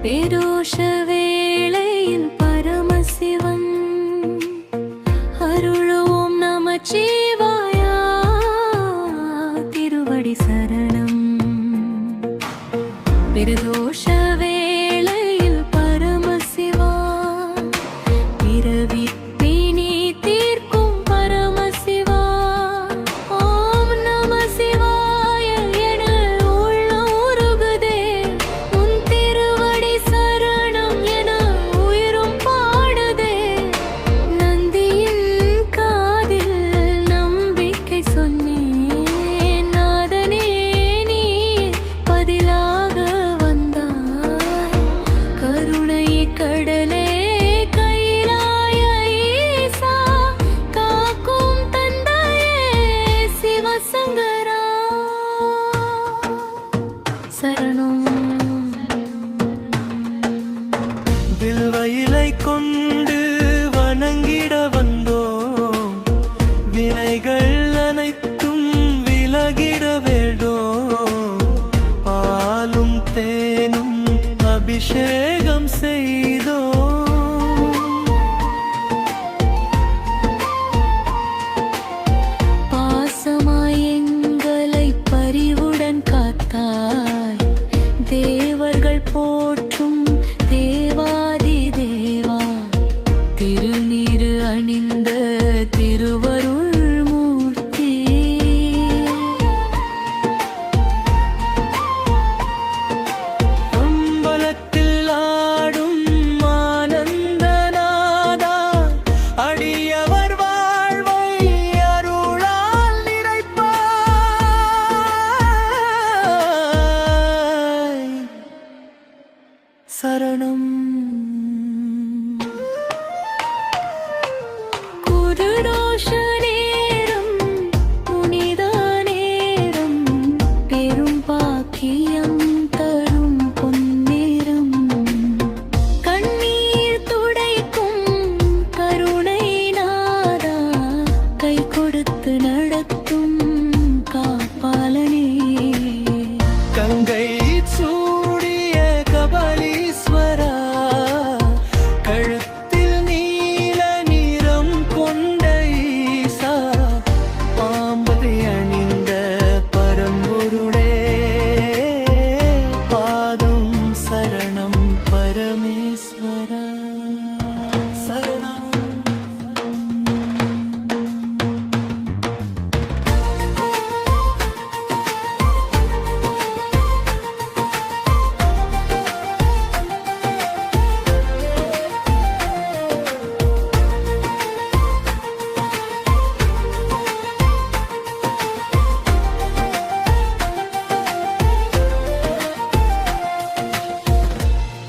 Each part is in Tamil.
பிரதோஷ வேளையில் பரமசிவன் அருளுவோம் நமச்சிவாயா திருவடி சரணம். பிரதோஷ வேளையில் பரமசிவா பிறவி பிணி தீர்க்கும் பரமசிவா ஓம் நம சிவாய என உள்ளம் உருகுதே உன் திருவடி சரணம் என உயிரும் பாடுதே. நந்தியின் காதில் நம்பிக்கை சொன்னேன் நாதனே நீ பதிலாக வந்தாய். கருணை கடலே கைலாய ஈசா காக்கும் தந்தையே சிவசங்கரா சரணம். வில்வயிலை கொண்டு வணங்கிட வந்தோம், வினைகள் அனைத்தும் விலகிட வேண்டோம். பாலும் தேனும் அபிஷேகம் செய்தோம். பாசமாய் எங்களை பரிவுடன் காத்தாய். தேவர்கள் போற்றும் தேவாதி தேவா திருநீரு அணிந்த திருவருள் மூர்த்தி. அம்பலத்தில் ஆடும் ஆனந்தநாதா, அடியவர் வாழ்வை அருளால் நிறைப்பாய். சரணம். குருதோஷ நேரம் புனித நேரம் பெரும் பாக்கியம் தரும் பொன்னேரம். கண்ணீர் துடைக்கும் கருணை நாதா கை கொடுத்து நடத்தும் காப்பாளனே. கங்கை சூடிய கபாலீஸ்வரா, கழுத்தில் நீல நிறம் கொண்ட ஈசா, பாம்பதை அணிந்த பரம்பொருளே பாதம் சரணம் பரமேஸ்வரா சரணம்.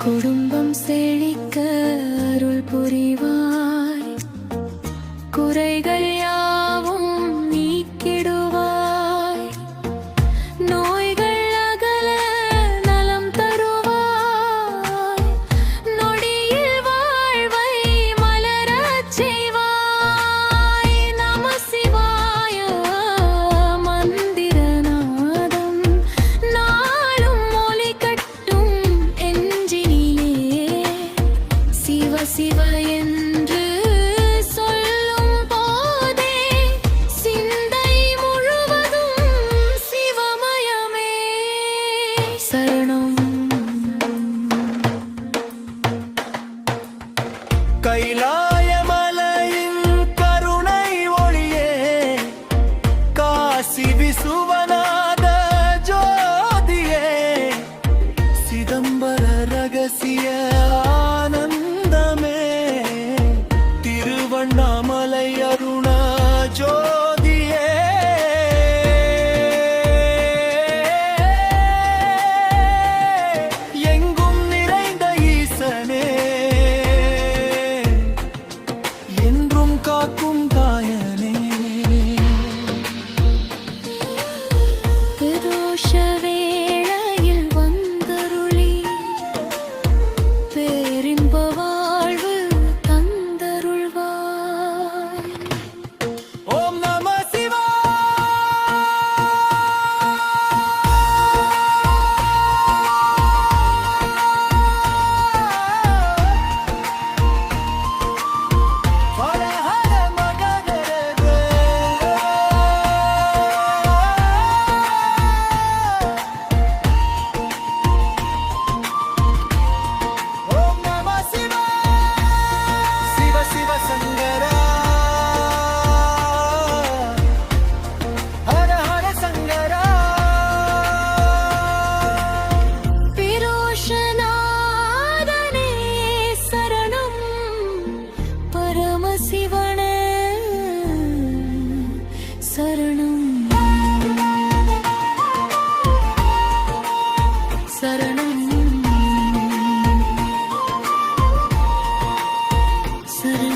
குடும்பம் செழிக்க அருள் புரிவாய். குறைகள் யாவும் நீக்கிடுவாய். நோய்கள் அகல நலம் தருவாய். நொடியில் வாழ்வை மலரச் செய்வாய். நம சிவாய மந்திரநாதம் நாளும் ஒலி கட்டும் எஞ்சினிலே. சிவ சிவ என்று சொல்லும் போதே சிந்தை முழுவதும் சிவமயமே. சரணம். கைலாய மலையின் கருணை ஒளியே, காசி விசுவநாத ஜோதியே, சிதம்பர ரகசிய ஆனந்தமே, திருவண்ணாமலை அருண ஜோதியே. எங்கும் நிறைந்த ஈசனே, சரணம்